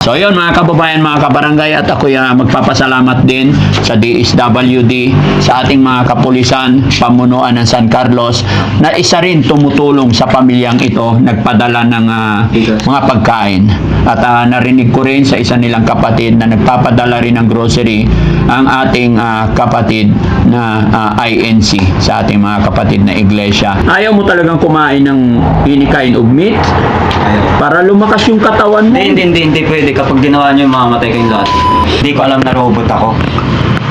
So yun mga kababayan, mga kabarangay, at ako magpapasalamat din sa DSWD, sa ating mga kapulisan, pamunuan ng San Carlos, na isa rin tumutulong sa pamilyang ito, nagpadala ng mga pagkain. At narinig ko rin sa isa nilang kapatid na nagpapadala rin ng grocery ang ating kapatid na INC, sa ating mga kapatid na iglesia. Ayaw mo talagang kumain ng hinikain of meat? Para lumakas yung katawan mo? Hindi pwede. Kapag ginawa nyo, mamamatay kayong lahat. Hindi ko alam na robot ako.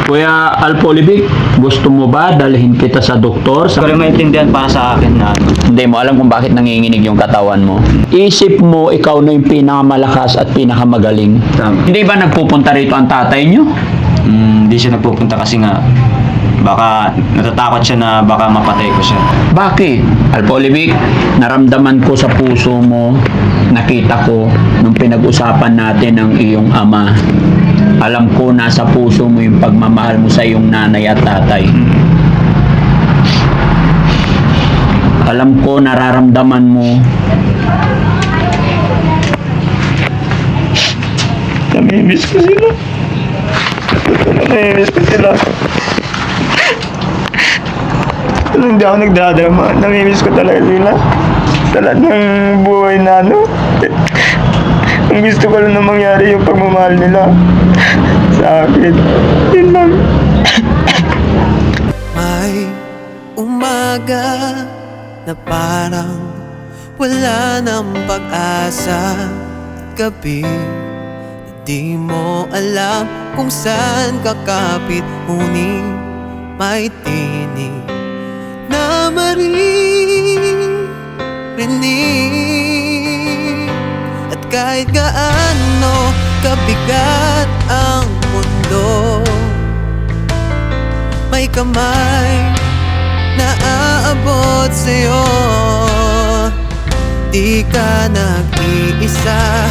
Kuya Alpolivic, gusto mo ba dalhin kita sa doktor? Pero maintindihan para sa akin na Hindi mo alam kung bakit nanginginig yung katawan mo. Isip mo, ikaw na yung pinakamalakas at pinakamagaling. Tama. Hindi ba nagpupunta rito ang tatay nyo? Hindi siya nagpupunta kasi nga baka natatakot siya na baka mapatay ko siya. Bakit? Alpolivic, naramdaman ko sa puso mo, nakita ko nung pinag-usapan natin ng iyong ama. Alam ko nasa puso mo yung pagmamahal mo sa iyong nanay at tatay. Alam ko nararamdaman mo. Namimiss ko sila. Namimiss ko sila. Hindi ako nagdadrama. Namimiss ko talaga sila. Sa lahat ng buhay na ang gusto ko lang na mangyari yung pagmamahal nila sa akin. Yun lang. May umaga na parang wala ng pag-asa, at gabi na di mo alam kung saan kakapit, ngunit may tinig na maririnig. At kahit gaano kabigat ang mundo, may kamay na aabot sa'yo. Di ka nag-iisa,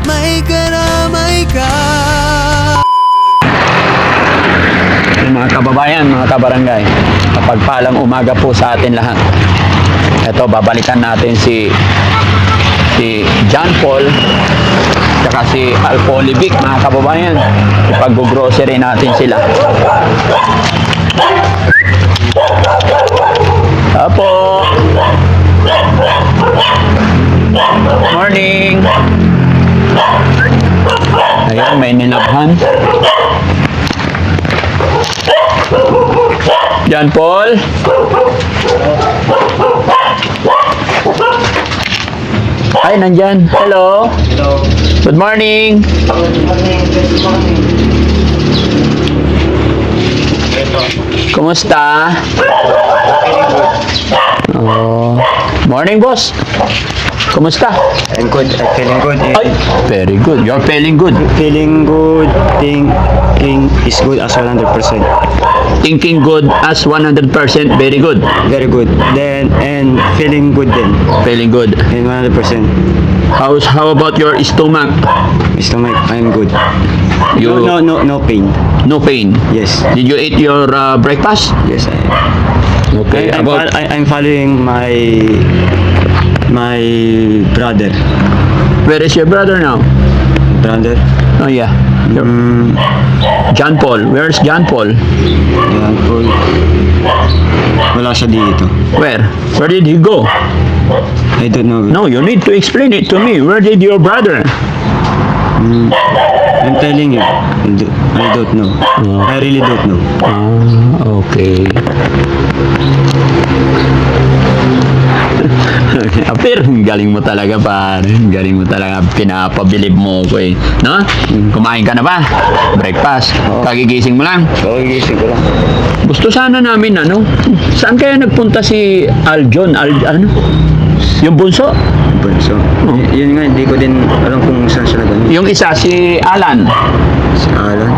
may karamay ka. Mga kababayan, mga kabarangay, mapagpalang umaga po sa atin lahat. Ito, babalikan natin si John Paul saka si Alpolivic, mga kababayan. Ipag-grocery natin sila. Apo, morning. Ayan, may nilabhan. John Paul. Ay, nandyan. Hello. Hello. Good morning. Kumusta? Oh. Morning, boss. Kumusta? I'm good. I'm feeling good. Ay, very good. You're feeling good. Feeling good. Thinking is good as 100%. Thinking good as 100%. Very good. Very good. Then, and feeling good then. Feeling good. And 100%. How about your stomach? Stomach, I'm good. You No pain. no pain. Yes. Did you eat your breakfast? Yes, Okay. I'm following my brother. Where is your brother now? Brother? Oh yeah. John Paul. Where's John Paul? Yan po. Wala siya dito. Where did he go? I don't know. No, you need to explain it to me. Where did your brother? I'm telling you. I don't know. I really don't know. Okay. Pero galing mo talaga, pare. Galing mo talaga. Pinapabilib mo ko eh. No? Kumain ka na ba? Breakfast. Kagigising mo lang. Gigising ko lang. Gusto sana namin, saan kaya nagpunta si Aljon? Ano? Yung bunso? So, yun nga, hindi ko din alam kung saan siya nagano. Yung isa, si Alan. Si Alan?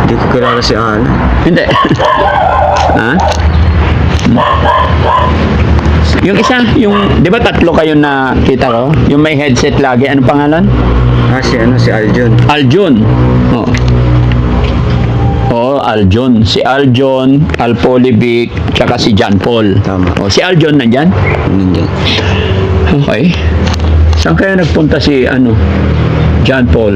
Hindi ko kilala si Alan. Hindi. Ha? Yung isa, di ba tatlo kayo na kita ko? Yung may headset lagi, ano pangalan? Si Aljon. Aljon. Oh. Oh, Aljon. Si Aljon, Alpolivic, tsaka si John Paul. Tama. Oh, si Aljon nandyan? Nandiyan. Okay. Saan kaya nagpunta si John Paul.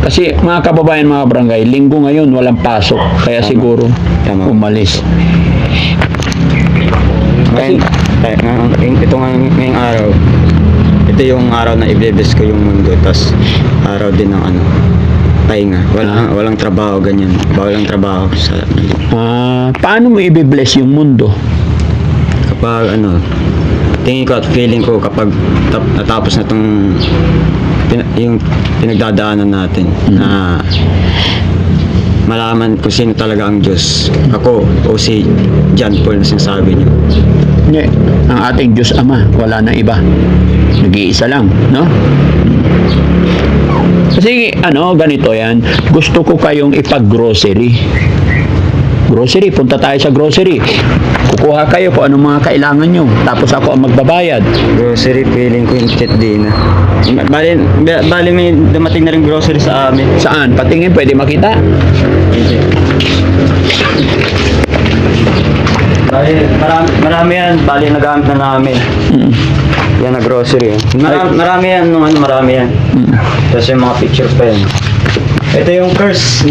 Kasi mga kababayan, mga barangay, linggo ngayon walang pasok, kaya siguro Tama. umalis. Kasi, Ito nga ngayong araw, ito yung araw na i-bless ko yung mundo, tas araw din ng pahinga. Walang trabaho, ganyan. Walang trabaho sa paano mo i-bless yung mundo? kapag tingin ko at feeling ko kapag natapos na tong yung pinagdadaanan natin na malaman kung sino talaga ang Diyos. Ako o si John Paul na sinasabi niyo. Hindi, ang ating Diyos Ama, wala na iba. Nag-iisa lang, no? Kasi ganito yan, gusto ko kayong ipag-grocery. Grocery, punta tayo sa grocery. Kukuha kayo kung anong mga kailangan nyo. Tapos ako ang magbabayad. Grocery, feeling ko yung chat din na. Bali may dumating na rin grocery sa amin. Saan? Patingin, pwede makita? Bali, marami yan. Bali, nagamit na namin. Yan na grocery. Marami yan. Marami yan. Tapos yung mga picture pa yan. Ito yung curse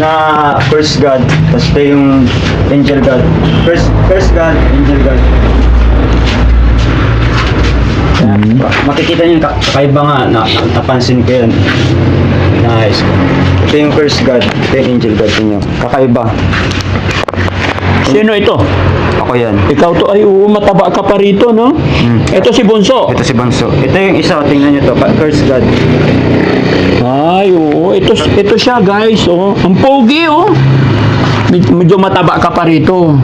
God. Tapos ito yung angel God. Curse God, angel God. Makikita niyo yung kakaiba nga. Napansin ko yun. Nice. Ito yung curse God. Ito yung angel God niyo. Kakaiba. Sino ito? Ako yan. Ikaw to, ay mataba ka pa rito, no? Ito si Bunso. Ito si Banso. Ito yung isa. Tingnan niyo to. Curse God. Ay, oo. Ito siya, guys. Oh. Ang pogi, oh. Medyo mataba ka pa rito.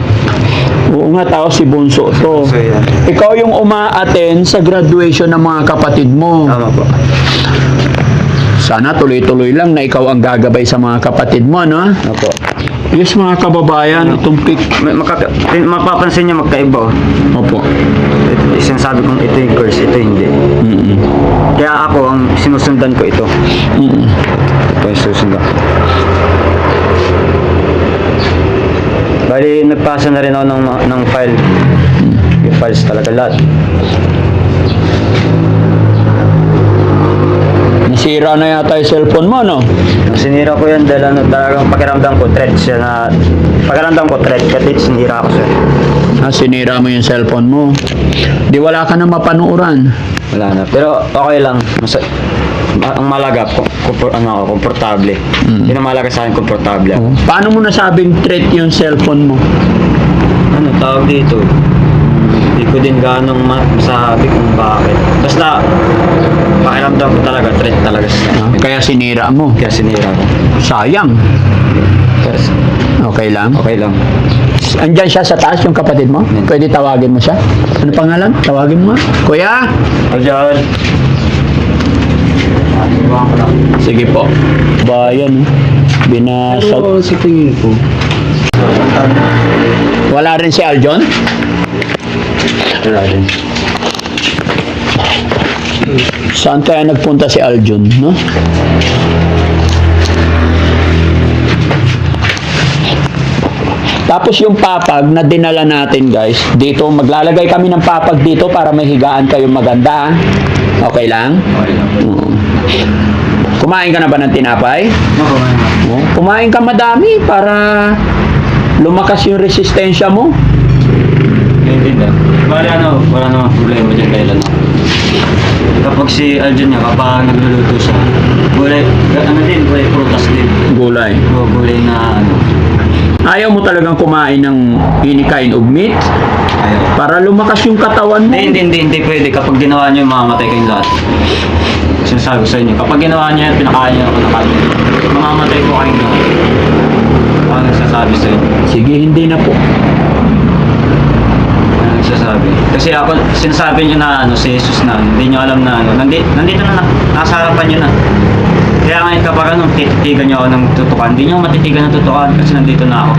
Oo nga, tao si Bunso to. So, yan. Ikaw yung uma-attend sa graduation ng mga kapatid mo. Tama po. Sana tuloy-tuloy lang na ikaw ang gagabay sa mga kapatid mo, no? Opo. Yes, mga kababayan, itong pic. Mapapansin niyo magkaiba. Opo. Sinasabi kong ito yung curse, ito hindi. Kaya ako, ang sinusundan ko ito. Ito yung susundan. Bali, nagpasa na rin ako ng file. Yung files talaga lahat. Nasira na yata yung cellphone mo, no? Sinira ko yan dahil talagang pakiramdam ko, threat siya na... Pakiramdam ko, threat, kasi sinira ko siya. Sinira mo yung cellphone mo. Di wala ka na mapanuuran. Wala na. Pero okay lang. Ang malaga, komportable. Yun ang malaga sa akin, komportable ako. Paano mo nasabing threat yung cellphone mo? Tawag dito? Hindi ko din ganong masabi kung bakit. Basta, pakiramdam ko talaga, threat talaga siya. Kaya sinira mo. Kaya sinira ko. Sayang. Pero, Okay lang. okay lang. Andyan siya sa taas, yung kapatid mo? Pwede tawagin mo siya? Ano pangalan? Tawagin mo nga. Kuya! Aljan! Sige po. Bayan. Binasag. sa tingin ko. Wala rin si Aljon? Wala rin. Saan kaya nagpunta si Aljon, no? Tapos yung papag na dinala natin, guys, dito, maglalagay kami ng papag dito para may higaan kayong maganda. Okay lang? Okay lang. Kumain ka na ba ng tinapay? Kumain ka madami para lumakas yung resistensya mo. Hindi na. Wala namang problema dyan dahil kapag si Aljan niya, kapag nagluluto siya, gulay, gulay, prutas din. Gulay. Gulay na Ayaw mo talagang kumain ng any kind of meat ayaw. para lumakas yung katawan mo. Hindi pwede. Kapag ginawa niyo, mamamatay kayong lahat. Sinasabi ko sa inyo, kapag ginawa niyo, pinakain niyo ako ng kanin, mamamatay po kayong lahat. Ako nagsasabi sa inyo. Sige, hindi na po. Nagsasabi. Kasi ako, sinasabi niyo na si Jesus na, hindi niyo alam na nandito na, nasa harapan niyo na. Kaya ngayon kapag tititigan niyo ako ng tutukan, hindi niyo matitigan ng tutukan kasi nandito na ako.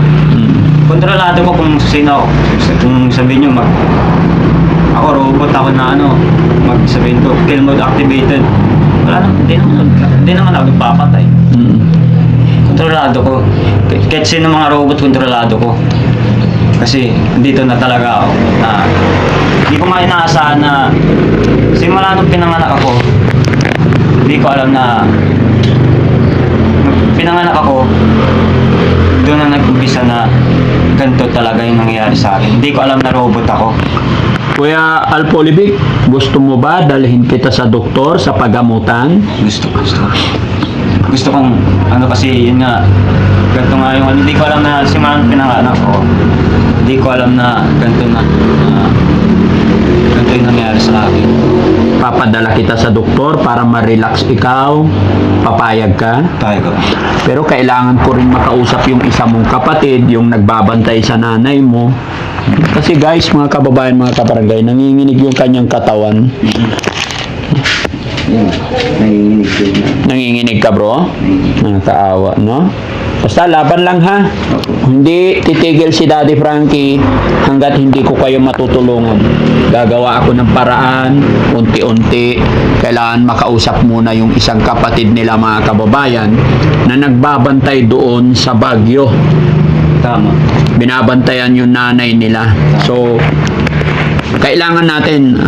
Kontrolado ko kung sino ako. Kung sabihin niyo, ako robot, ako na magsabihin ko, kill mode activated. Wala naman, hindi naman ako nagpapatay. Kontrolado ko. Kahit sino mga robot, kontrolado ko. Kasi dito na talaga ako. Hindi ko nga inaasahan na simula nung pinanganak ako, hindi ko alam na pinanganak ako, doon na nag-umpisa na ganito talaga yung nangyayari sa akin. Hindi ko alam na robot ako. Kuya Alpolivic, gusto mo ba dalhin kita sa doktor sa pagamutan? Gusto kong, ano kasi, yun nga, ganito nga yung, hindi ko alam na simulan pinanganak ko. Hindi ko alam na ganito ganito yung nangyayari sa akin. Papadala kita sa doktor para ma-relax ikaw. Papayag ka? Tayo ko. Pero kailangan ko rin makausap yung isa mong kapatid, yung nagbabantay sa nanay mo. Kasi guys, mga kababayan, mga kabarangay, nanginginig yung kanyang katawan. Yun, nanginginig ko na. Nanginginig ka, bro? Nakakaawa, no? Basta laban lang, ha? Hindi titigil si Daddy Frankie hanggat hindi ko kayo matutulungan. Gagawa ako ng paraan, unti-unti. Kailangan makausap muna yung isang kapatid nila, mga kababayan, na nagbabantay doon sa Baguio. Tama. Binabantayan yung nanay nila. So, kailangan natin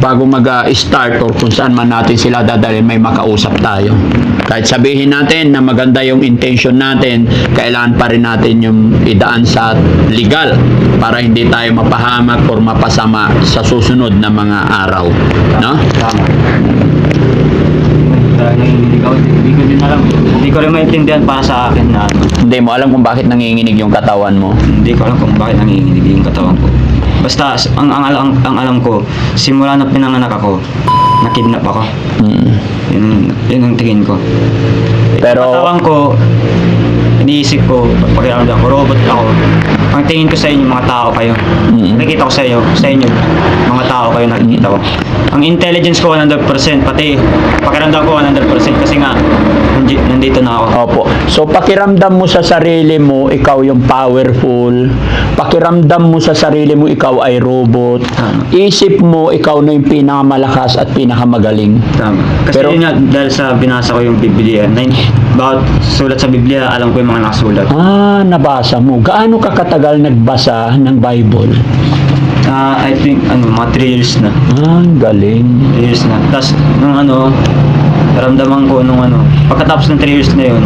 bago mag-start or kung saan man natin sila dadalhin, may makausap tayo. Kahit sabihin natin na maganda yung intention natin, kailangan pa rin natin yung idaan sa legal para hindi tayo mapahamak or mapasama sa susunod na mga araw. No? Tama. Dahil nanginginig ako, hindi ko din alam. Hindi ko rin maintindihan para sa akin na ano. Hindi mo alam kung bakit nanginginig yung katawan mo. Hindi ko alam kung bakit nanginginig yung katawan ko. Basta, ang alam ko, simula na pinanganak ako, nakidnap ako. Yun ang tingin ko. Pero- Katawan ko, iniisip ko, pag-iramdam ko, robot ako. Ang tingin ko sa inyo, mga tao kayo. Nakikita ko sa inyo, mga tao kayo, nakikita ko. Ang intelligence ko 100%, pati pakiramdam ko 100% kasi nga, nandito na ako. Opo. So, pakiramdam mo sa sarili mo, ikaw yung powerful. Pakiramdam mo sa sarili mo, ikaw ay robot. Tama. Isip mo, ikaw na yung pinakamalakas at pinakamagaling. Tama. Kasi Pero- yun nga, dahil sa binasa ko yung Biblia, bawat sulat sa Biblia, alam ko yung mga nakasulat. Nabasa mo. Gaano ka katagal nagbasa ng Bible? I think, mga 3 years na. Ang galing. 3 years na. Tapos, naramdaman ko pagkatapos ng 3 years na yun,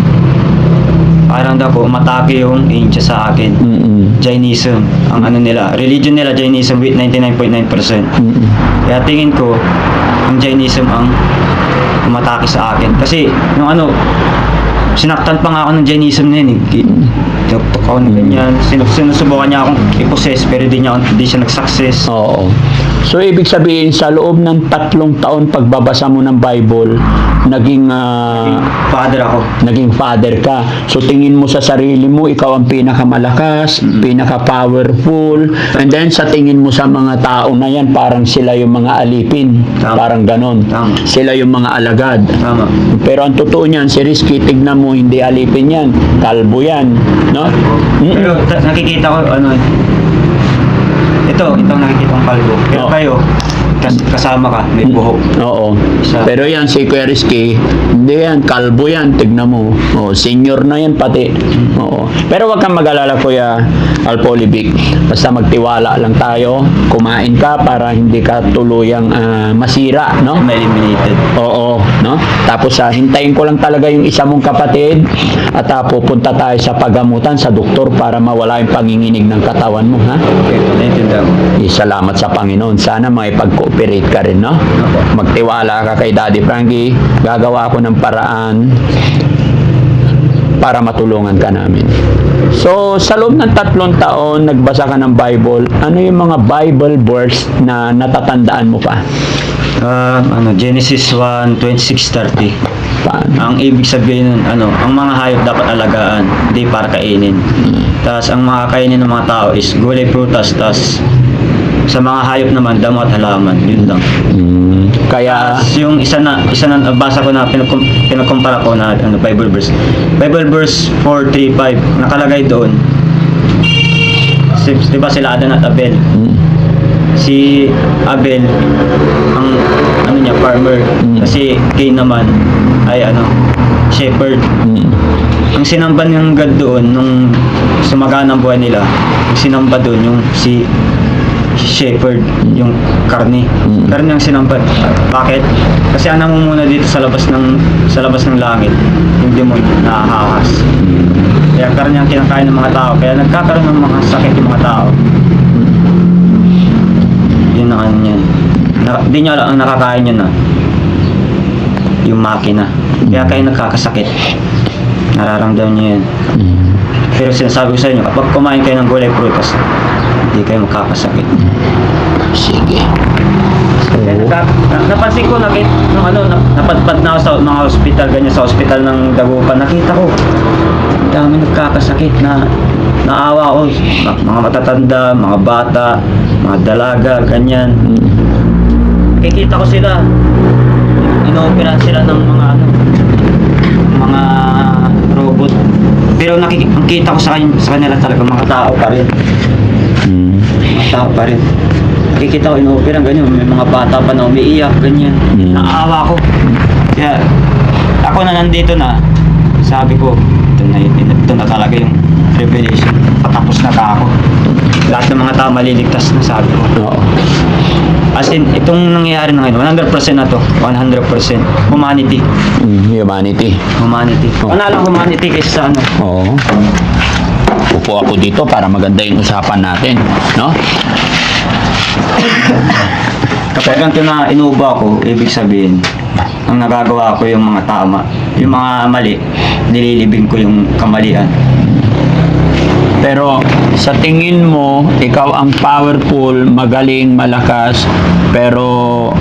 pakiramdam ko, umatake yung angel sa akin. Jainism, ang nila, religion nila, Jainism with 99.9%. Kaya tingin ko, ang Jainism ang umatake sa akin. Kasi, sinaktan pa nga ako ng Jainism na yun. Tinuktok ako na ganyan. Sinusubukan niya akong i-possess, pero di siya nag-success. Oo. So, ibig sabihin, sa loob ng 3 taon pagbabasa mo ng Bible, naging Father ako. naging father ka. So, tingin mo sa sarili mo, ikaw ang pinakamalakas, pinaka-powerful. And then, sa tingin mo sa mga tao na yan, parang sila yung mga alipin. Tama. Parang ganon. Tama. Sila yung mga alagad. Tama. Pero ang totoo niyan, si Rizky, tignan mo, hindi alipin yan. Kalbo yan. No? Pero nakikita ko, ito nakikita kong kalbo. Pero Oo. kayo, kasama ka, may buhok. Oo. Siya. Pero yan, si Kuya Rizky, hindi yan, kalbo yan, tignan mo. Oo, senior na yan pati. Oo. Pero wag kang mag-alala, Kuya Alpolivic. Basta magtiwala lang tayo. Kumain ka para hindi ka tuluyang masira, no? May eliminated. Oo, no? Tapos hintayin ko lang talaga yung isa mong kapatid at pupunta tayo sa pagamutan sa doktor para mawala yung panginginig ng katawan mo, ha? Okay, naintindihan ko. Salamat sa Panginoon. Sana may pag-cooperate ka rin, no? Magtiwala ka kay Daddy Frankie. Gagawa ako ng paraan para matulungan ka namin. So, sa loob ng 3 taon, nagbasa ka ng Bible. Ano yung mga Bible verse na natatandaan mo pa? Genesis 1:26-30. Paano? Ang ibig sabihin nun, ang mga hayop dapat alagaan, hindi para kainin. Tapos ang mga kainin ng mga tao is gulay, prutas, tapos sa mga hayop naman, damo at halaman. Yun lang. Kaya, Tapos yung isa na basa ko na pinagkumpara ko na Bible verse. Bible verse 4:3-5 nakalagay doon. Di ba sila Adan at Abel? Si Abel ang farmer. Kasi Cain naman ay shepherd. Ang sinamba ng God doon nung sumagana ang buhay nila, ang sinamba doon yung si shepherd, yung karne. Mm. Karne ang sinambat. Bakit? Kasi ang namumuna dito sa labas ng langit, yung demon na ahahas. Kaya karne ang kinakain ng mga tao. Kaya nagkakaroon ng mga sakit yung mga tao. Yun ang ano yan. Di nyo alam ang nakakain yun na. Yung makina. Kaya kayo nagkakasakit. Nararamdaman nyo yan. Pero sinasabi ko sa inyo, kapag kumain kayo ng gulay prutas, hindi kayo magkakasakit. Sige. Napansin ko, napadpad na ako sa mga hospital, ganyan sa hospital ng Dagupan. Nakita ko, ang dami nagkakasakit na naawa ko. Mga matatanda, mga bata, mga dalaga, ganyan. Nakikita ko sila, inooperahan sila ng mga robot. Pero nakikita ko sa kanila talaga mga tao pa rin. Mga tao pa rin. Nakikita ko inooperahan ganyan, may mga bata pa na umiiyak, ganyan. Naawa ko. Kaya ako na nandito na, sabi ko, ito na talaga yung revelation. Patapos na ako. Lahat ng mga tao maliligtas na, sabi ko. Oo. As in, itong nangyayari na ngayon, 100% na to. 100%. Humanity. Humanity. Humanity. Oh. Ano lang humanity kaysa sa ano? Oo. Upo ako dito para maganda yung usapan natin, no? Kapag ganito na inuubo ako, ibig sabihin, ang nagagawa ko yung mga tama. Yung mga mali, nililibing ko yung kamalian. Pero sa tingin mo, ikaw ang powerful, magaling, malakas, pero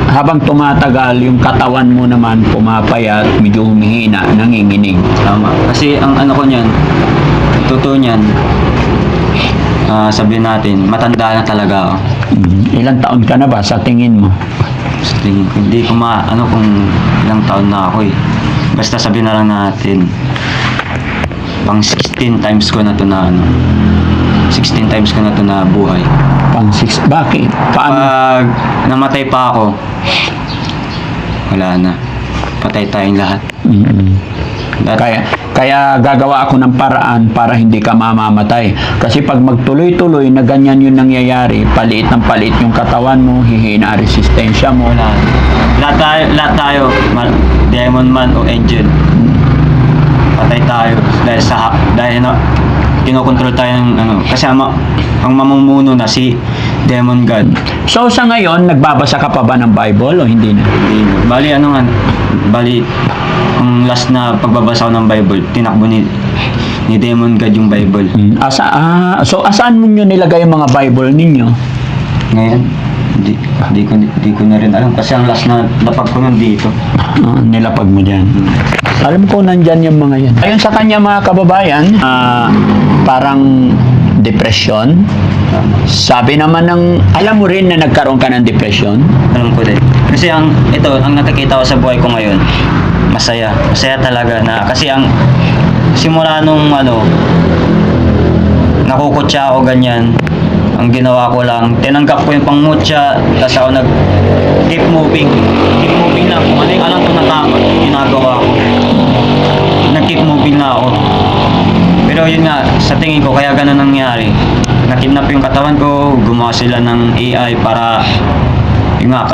habang tumatagal, yung katawan mo naman pumapayat, medyo humihina, nanginginig. Tama. Kasi ang ano ko niyan, totoo niyan, sabihin natin, matanda na talaga ako. Ilang taon ka na ba sa tingin mo? Sa tingin ko, hindi ko kung ilang taon na ako eh. Basta sabihin na lang natin, pang 16 times ko na to na 16 times ko na to na buhay. Pang-6. Bakit? Paano? Pag namatay pa ako, wala na. Patay tayong lahat. Kaya gagawa ako ng paraan para hindi ka mamamatay. Kasi pag magtuloy-tuloy na ganyan yung nangyayari, paliit ng paliit yung katawan mo, hihina ang resistensya mo. Wala. Lahat tayo, demon man o angel. Patay tayo dahil kinokontrol tayo ng kasi ang mamumuno na si Demon God. So sa ngayon, nagbabasa ka pa ba ng Bible o hindi na? Hindi na. Bali ang last na pagbabasa ko ng Bible, tinakbo ni Demon God yung Bible. So asaan mo nyo nilagay yung mga Bible ninyo? Ngayon, di ko na rin alam kasi ang last na lapag ko nandito. Nilapag mo dyan. Alam ko nandyan yung mga yan. Ayon sa kanya mga kababayan, parang depression. Sabi naman alam mo rin na nagkaroon ka ng depression? Alam ko din. Kasi ang nakikita ko sa buhay ko ngayon, masaya. Masaya talaga na kasi ang simula nung nakukutya ako ganyan, ang ginawa ko lang, tinanggap ko yung pangmutya, tapos ako keep moving lang, kung ano yung alam ko na tama, ginagawa ko, keep moving na ako. Pero yun nga, sa tingin ko, kaya ganun nangyari, nakidnap yung katawan ko, gumawa sila ng AI para, yun nga,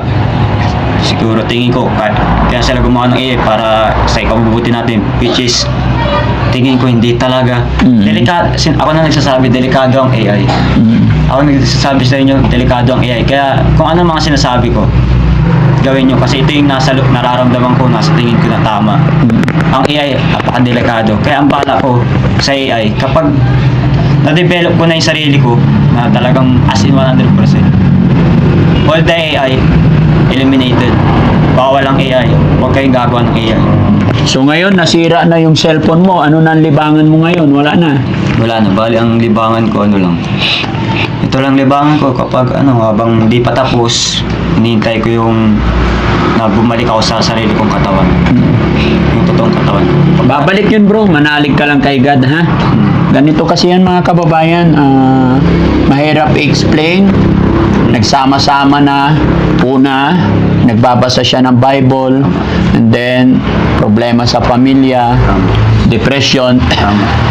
siguro tingin ko, kaya sila gumawa ng AI para sa ikabubuti natin, which is, tingin ko hindi talaga. Ako na nagsasabi, delikado ang AI. Ako nagsasabi sa inyo, delikado ang AI. Kaya kung ano mga sinasabi ko, gawin nyo. Kasi ito yung nararamdaman ko, nasa tingin ko na tama. Ang AI, napakadelikado. Kaya ang bala ko sa AI, kapag na-develop ko na yung sarili ko, na talagang as in 100%, all the AI, eliminated. Bawal ang AI. Huwag kayong gagawa ng AI. So ngayon, nasira na yung cellphone mo. Ano na ang libangan mo ngayon? Wala na. Wala na. Bali, ang libangan ko, lang. Ito lang libangan ko kapag, habang di pa tapos, hinihintay ko yung bumalik ako sa sarili kong katawan. Yung totoong katawan. Babalik yun bro. Manalig ka lang kay God, ha? Ganito kasi yan mga kababayan. Mahirap i-explain. Nagsama-sama na. Una, nagbabasa siya ng Bible. And then, problema sa pamilya. Depression.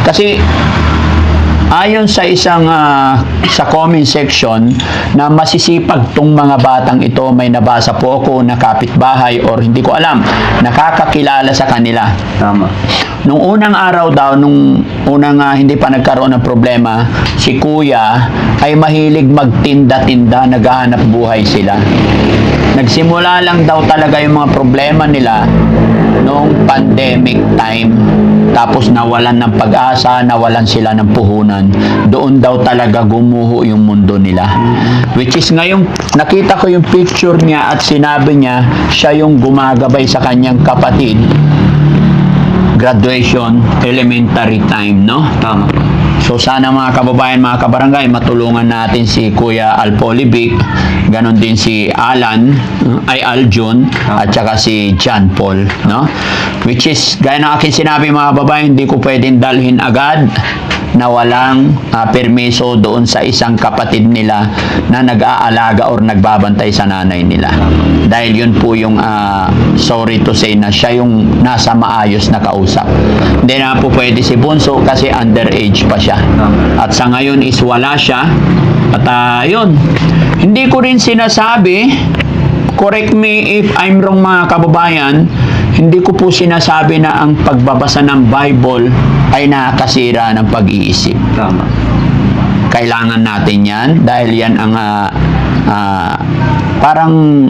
Kasi, ayon sa isang sa comment section na masisipag tong mga batang ito, may nabasa po ako na kapitbahay or hindi ko alam, nakakakilala sa kanila. Tama. Nung unang araw daw, nung unang hindi pa nagkaroon ng problema, si kuya ay mahilig magtinda-tinda, naghahanap buhay sila. Nagsimula lang daw talaga yung mga problema nila noong pandemic time. Tapos nawalan ng pag-asa, nawalan sila ng puhunan. Doon daw talaga gumuho yung mundo nila. Which is ngayong nakita ko yung picture niya at sinabi niya, siya yung gumagabay sa kanyang kapatid. Graduation, elementary time, no? Tama. So sana mga kababayan, mga kabarangay, matulungan natin si Kuya Alpolivic, ganon din si Alan, ay Aljun, at saka si John Paul, no? Which is, gaya ng akin sinabi mga kababayan, hindi ko pwedeng dalhin agad na walang permiso doon sa isang kapatid nila na nag-aalaga or nagbabantay sa nanay nila. Dahil yun po yung sorry to say na siya yung nasa maayos na kausap. Hindi na po pwede si Bunso kasi underage pa siya. At sa ngayon is wala siya. At yun, hindi ko rin sinasabi, correct me if I'm wrong mga kababayan, hindi ko po sinasabi na ang pagbabasa ng Bible ay nakakasira ng pag-iisip. Tama. Kailangan natin yan dahil yan ang parang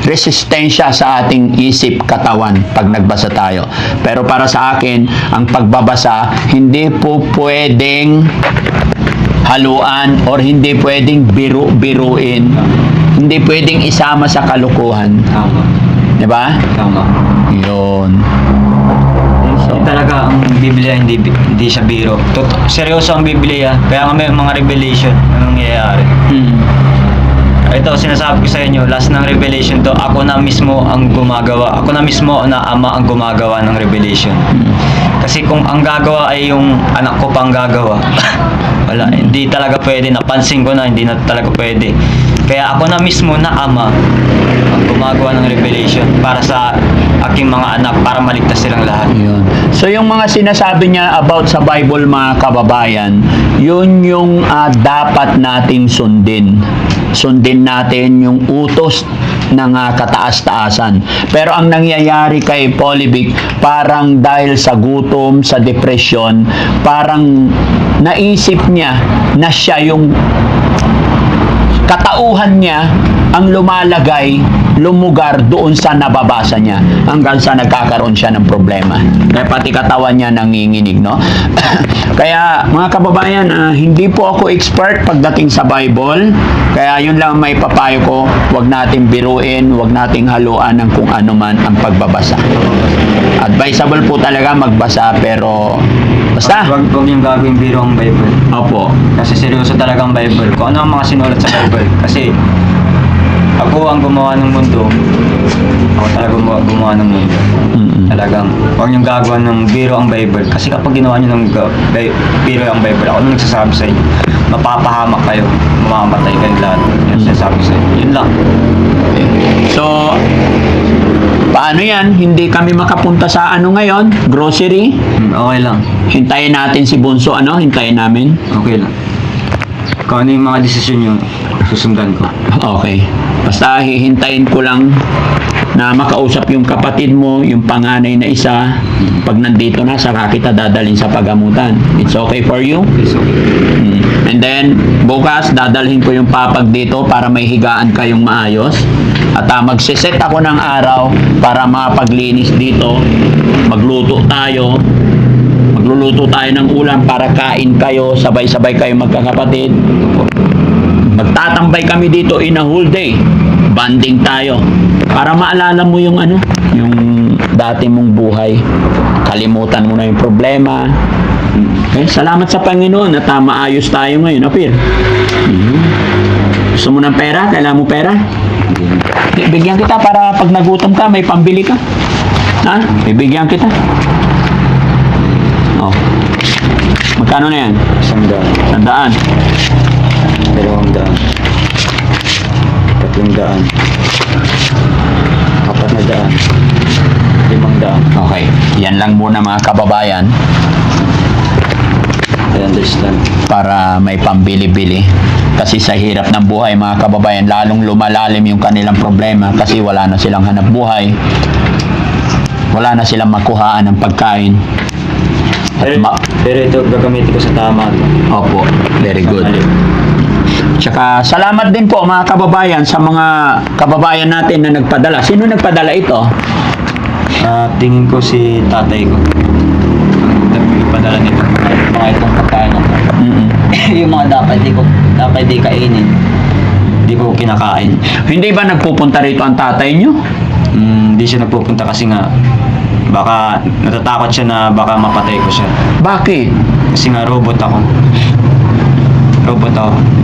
resistensya sa ating isip, katawan pag nagbasa tayo. Pero para sa akin, ang pagbabasa hindi po pwedeng haluan or hindi pwedeng biruin. Hindi pwedeng isama sa kalukuhan. Tama. Diba? Tama. Yun. Hindi talaga ang Biblia, hindi siya biro. Seryoso ang Biblia. Kaya nga may mga revelation na nangyayari. Ito, sinasabi ko sa inyo, last ng revelation to, ako na mismo ang gumagawa. Ako na mismo na ama ang gumagawa ng revelation. Kasi kung ang gagawa ay yung anak ko pang gagawa, wala, hindi talaga pwede. Napansin ko na, hindi na talaga pwede. Kaya ako na mismo na ama ang gumagawa ng revelation para sa aking mga anak, para maligtas silang lahat. Yun. So yung mga sinasabi niya about sa Bible mga kababayan, yun yung dapat nating sundin. Sundin natin yung utos ng kataas-taasan. Pero ang nangyayari kay Polivic, parang dahil sa gutom, sa depression, parang naisip niya na siya yung katauhan niya ang lumugar doon sa nababasa niya hanggang sa nagkakaroon siya ng problema. Kaya pati katawan niya nanginginig, no? Kaya mga kababayan, hindi po ako expert pagdating sa Bible. Kaya yun lang may papayo ko, wag nating biruin, wag nating haluan ng kung ano man ang pagbabasa. Advisable po talaga magbasa pero basta. Huwag yung gagawin biro ang Bible. Opo. Kasi seryoso talaga ang Bible. Kung ano ang mga sinulat sa Bible. Kasi ako ang gumawa ng mundo. Ako talaga gumawa ng mundo. Talagang huwag niyong gagawa ng biro ang Bible. Kasi kapag ginawa niyo ng biro ang Bible, ako nang nagsasabi sa inyo, mapapahamak kayo, mamamatay kayong lahat. Yan sinasabi sa inyo. Yun lang. Okay. So, paano yan? Hindi kami makapunta sa ano ngayon? Grocery? Okay lang. Hintayin natin si Bunso, ano? Hintayin namin? Okay lang. Kung ano yung mga desisyon niyo, susundan ko. Okay. Basta hihintayin ko lang na makausap yung kapatid mo, yung panganay na isa. Pag nandito na, saka kita dadalhin sa pagamutan. It's okay for you? It's okay. And then, bukas, dadalhin ko yung papag dito para may higaan kayong maayos. At magsiset ako ng araw para mapaglinis dito. Magluluto tayo ng ulam para kain kayo, sabay-sabay kayo magkakapatid. Magtatambay kami dito in a whole day. Banding tayo. Para maalala mo yung yung dati mong buhay. Kalimutan mo na yung problema. Okay? Salamat sa Panginoon at maayos tayo ngayon, Apir. Gusto mo ng pera? Kailangan mo pera? Bibigyan kita para pag nagutom ka, may pambili ka. Ha? Bibigyan kita. Oh. Magkano na yan? 100. 100. 200. 300. 400. 500. Okay. Yan lang muna mga kababayan. I understand. para may pambili-bili. Kasi sa hirap ng buhay mga kababayan, lalong lumalalim yung kanilang problema kasi wala na silang hanap buhay. Wala na silang makuhaan ng pagkain. At Pero ito gagamitin ko sa tama. Opo, very good. Tsaka salamat din po mga kababayan sa mga kababayan natin na nagpadala. Sino nagpadala ito? Tingin ko si tatay ko. Nagpadala nito. Mga itong pagkain ako. Yung mga dapat di kainin. Di ko kinakain. Hindi ba nagpupunta rito ang tatay nyo? Hindi siya nagpupunta kasi nga baka natatakot siya na baka mapatay ko siya. Bakit? Kasi nga robot ako.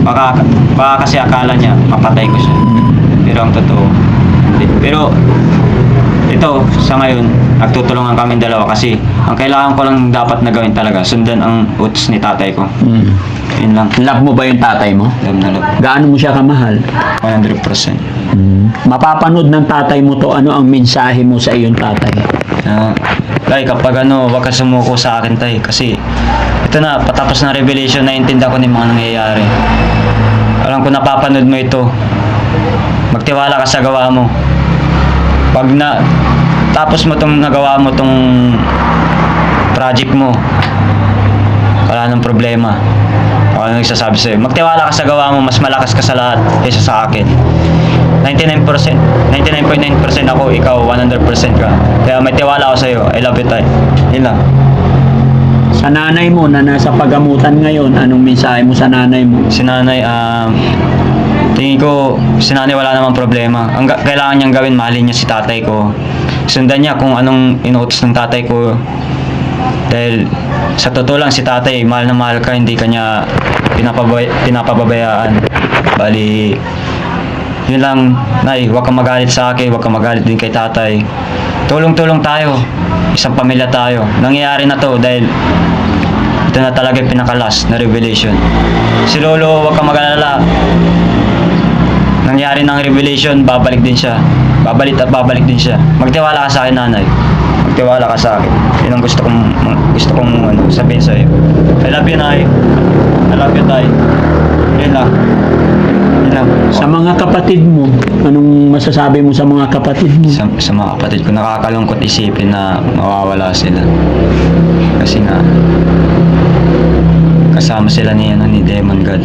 Baka kasi akala niya mapatay ko siya. Pero ang totoo, hindi. Pero ito, sa ngayon, nagtutulungan kami dalawa kasi ang kailangan ko lang dapat na gawin talaga, sundan ang utos ni tatay ko. Yun lang. Love mo ba yung tatay mo? Alam na love. Gaano mo siya kamahal? 100%. Mapapanood ng tatay mo to, ano ang mensahe mo sa iyong tatay? Tay, kapag wag ka sumuko sa akin, tay. Kasi, ito na, patapos ng revelation, naiintindihan ko ng mga nangyayari. Alam ko, napapanood mo ito. Magtiwala ka sa gawa mo. Pag tapos mo tong nagawa mo tong project mo, wala nang problema. Ako nang nagsasabi sa'yo, magtiwala ka sa gawa mo, mas malakas ka sa lahat kaysa sa akin. 99.9% ako, ikaw 100% ka. Kaya may tiwala ako sa'yo. I love you, tay. Yun lang. Sa nanay mo na nasa pagamutan ngayon, anong mensahe mo sa nanay mo? Si nanay, tingin ko, si nanay wala namang problema. Ang kailangan niyang gawin, mahalin niya si tatay ko. Sundan niya kung anong inuutos ng tatay ko. Dahil sa totoo lang, si tatay, mahal na mahal ka, hindi ka niya pinapababayaan. Bali, yun lang, nay, huwag kang magalit sa akin, huwag kang magalit din kay tatay. Tulong-tulong tayo. Isang pamilya tayo. Nangyayari na to dahil ito na talaga yung pinakalas na revelation. Si Lolo, huwag kang mag-alala. Nangyari ng revelation, babalik din siya. Babalik din siya. Magtiwala ka sa akin, nanay. Magtiwala ka sa akin. Yun ang gusto kong sabihin sa iyo. I love you, nay. I love you, tay. Yun lang. Yun lang. Sa mga kapatid mo, anong masasabi mo sa mga kapatid mo? Sa mga kapatid ko, nakakalungkot isipin na mawawala sila. Kasi nga, kasama sila ni Demon God.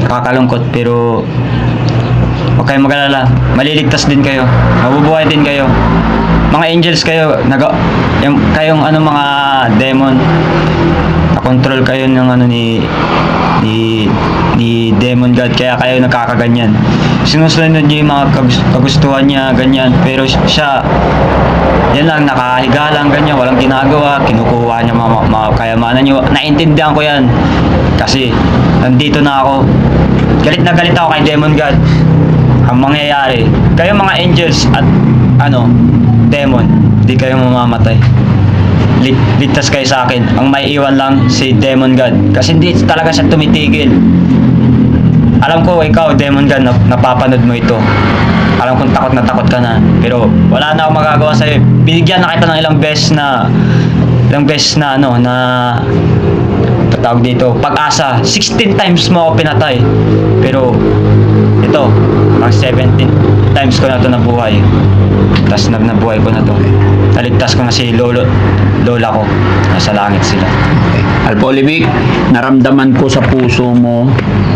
Nakakalungkot pero huwag kayong mag-alala. Maliligtas din kayo. Mabubuhay din kayo. Mga angels kayo. Kayong mga demon. Nakontrol kayo ng ni Demon God, kaya kayo nakakaganyan. Sinusunod niyo yung mga kagustuhan niya, ganyan. Pero siya, yan lang, nakahiga lang, ganyan, walang ginagawa, kinukuha niya mga kayamanan niyo. Naintindihan ko yan. Kasi, nandito na ako. Galit na galit ako kay Demon God. Ang mangyayari, kayo mga angels at demon, di kayo mamamatay. Ligtas kayo sa akin. Ang may iwan lang si Demon God. Kasi hindi talaga siya tumitigil. Alam ko ikaw, Demon God, napapanood mo ito. Alam kong takot na takot ka na. Pero wala na akong magagawa sa'yo. Binigyan na kita ng ilang beses na tawag dito, pag-asa. 16 times mo ako pinatay. Pero ito, mga 17 times ko na ito nabuhay. Tapos nabuhay ko na ito. Naligtas ko na si lola ko. Nasa langit sila. Alpolivic, naramdaman ko sa puso mo,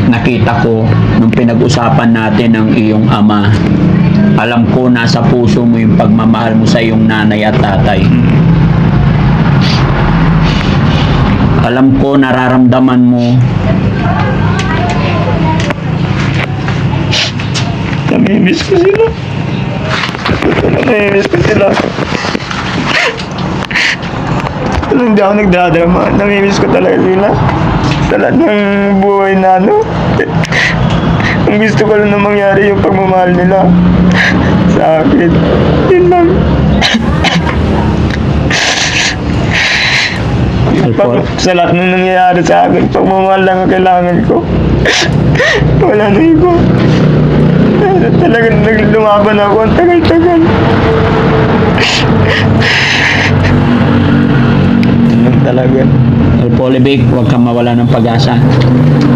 nakita ko nung pinag-usapan natin ng iyong ama. Alam ko nasa puso mo yung pagmamahal mo sa iyong nanay at tatay. Alam ko nararamdaman mo. Namimiss ko sila. Namimiss ko sila. Hindi ako nagdadrama. Namimiss ko talaga sila. Sa lahat ng buhay na ang gusto ko lang na mangyari yung pagmamahal nila sa akin. Yun lang. Sa lahat ng nangyayari sa akin, pagmamahal lang ang kailangan ko. Wala na iba. Talagang naglumaban ako ang tagal-tagal. Yun lang talaga. Polivic, huwag kang mawala ng pag-asa.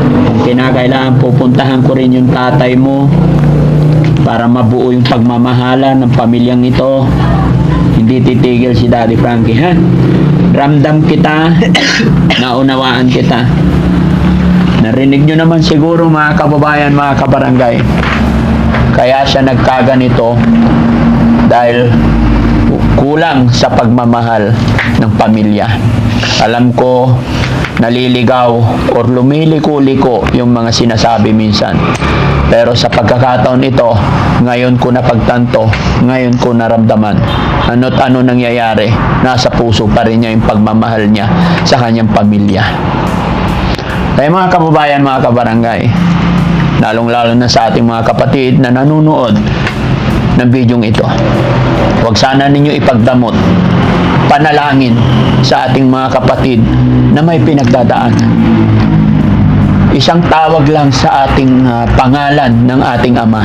Kung kinakailangan, pupuntahan ko rin yung tatay mo para mabuo yung pagmamahala ng pamilyang ito. Hindi titigil si Daddy Frankie, ha? Ramdam kita, naunawaan kita. Narinig nyo naman siguro mga kababayan, mga kabarangay. Kaya siya nagkaganito dahil kulang sa pagmamahal ng pamilya. Alam ko, naliligaw or lumiliko-liko yung mga sinasabi minsan. Pero sa pagkakataon ito, ngayon ko napagtanto, ngayon ko naramdaman. Ano't ano nangyayari, nasa puso pa rin niya yung pagmamahal niya sa kanyang pamilya. Kaya mga kababayan, mga kabarangay, lalong-lalo na sa ating mga kapatid na nanonood ng bidyong ito, huwag sana ninyo ipagdamot, panalangin sa ating mga kapatid na may pinagdadaanan. Isang tawag lang sa ating pangalan ng ating Ama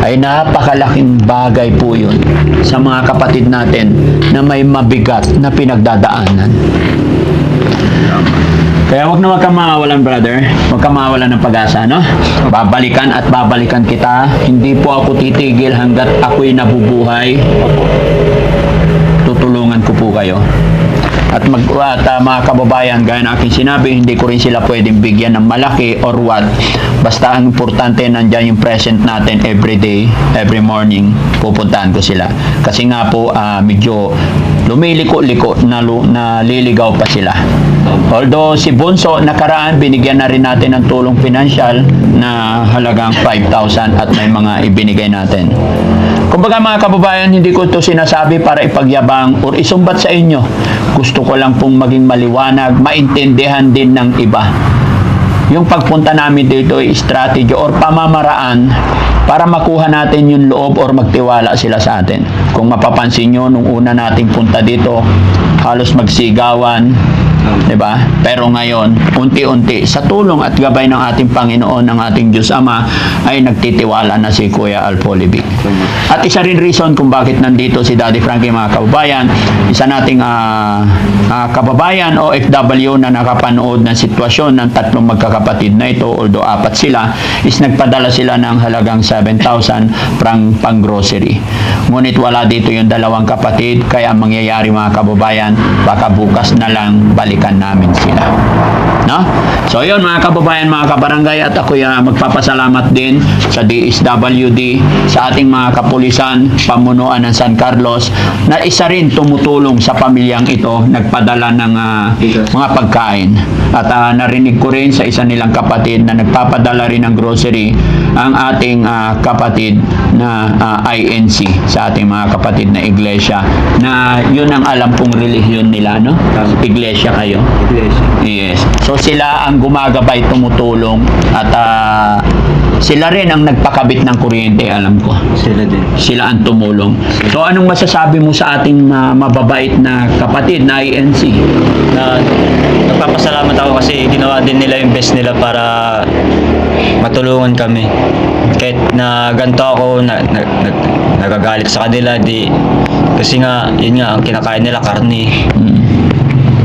ay napakalaking bagay po yun sa mga kapatid natin na may mabigat na pinagdadaanan. Kaya huwag na huwag kang mawawalan, brother. Huwag kang mawawalan ng pag-asa, no? Babalikan at babalikan kita. Hindi po ako titigil hanggat ako'y nabubuhay. Tutulungan ko po kayo. At mga kababayan, gaya ng aking sinabi, hindi ko rin sila pwedeng bigyan ng malaki or what. Basta ang importante, nandyan yung present natin every day, every morning, pupuntahan ko sila. Kasi nga po, medyo lumiliko-liko, naliligaw pa sila. Although si Bunso, nakaraan, binigyan na rin natin ng tulong pinansyal na halagang 5,000 at may mga ibinigay natin. Kumbaga mga kababayan, hindi ko ito sinasabi para ipagyabang or isumbat sa inyo. Gusto ko lang pong maging maliwanag, maintindihan din ng iba. Yung pagpunta namin dito ay strategy or pamamaraan para makuha natin yung loob or magtiwala sila sa atin. Kung mapapansin nyo, nung una nating punta dito, halos magsigawan, diba? Pero ngayon, unti-unti, sa tulong at gabay ng ating Panginoon, ng ating Diyos Ama, ay nagtitiwala na si Kuya Al Polivic. At isa rin reason kung bakit nandito si Daddy Frankie, mga kababayan, isa nating kababayan o OFW na nakapanood ng sitwasyon ng tatlong magkakapatid na ito, although 4 sila, is nagpadala sila ng halagang 7,000 pang grocery. Ngunit wala dito yung dalawang kapatid, kaya ang mangyayari mga kababayan, baka bukas na lang balikan namin sila. No? So yun mga kababayan, mga kabarangay, at ako magpapasalamat din sa DSWD, sa ating mga kapulisan, pamunuan ng San Carlos, na isa rin tumutulong sa pamilyang ito, nagpadala ng mga pagkain. At narinig ko rin sa isa nilang kapatid na nagpapadala rin ng grocery, ang ating kapatid na INC, sa ating mga kapatid na iglesia, na yun ang alam kong relihiyon nila, no? Iglesia kayo. Yes. So sila ang gumagabay, tumutulong, at sila rin ang nagpakabit ng kuryente, alam ko. Sila ang tumulong. So anong masasabi mo sa ating mababait na kapatid na INC? Nagpapasalamat ako kasi ginawa din nila yung best nila para matulungan kami. Kahit na ganito ako, nagagalit sa kanila, kasi nga, yun nga, ang kinakain nila karne.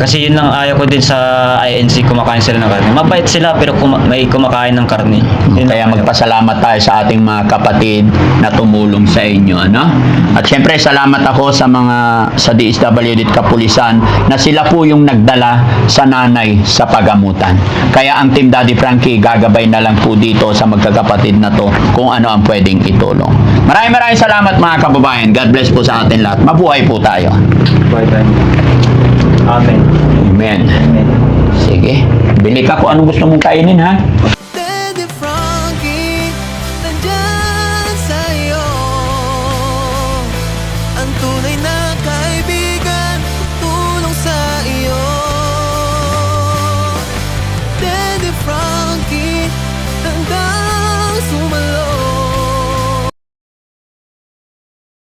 Kasi yun lang ayaw ko din sa INC, kumakain sila ng karne. Mabait sila pero may kumakain ng karne. Kaya magpasalamat tayo sa ating mga kapatid na tumulong sa inyo, ano? At syempre salamat ako sa DSWD at kapulisan na sila po yung nagdala sa nanay sa pagamutan. Kaya ang Team Daddy Frankie gagabay na lang po dito sa magkakapatid na to kung ano ang pwedeng itulong. Maraming salamat mga kababayan. God bless po sa atin lahat. Mabuhay po tayo. Amen. Amen. Sige. Bili ka kung anong gusto mong kainin, ha?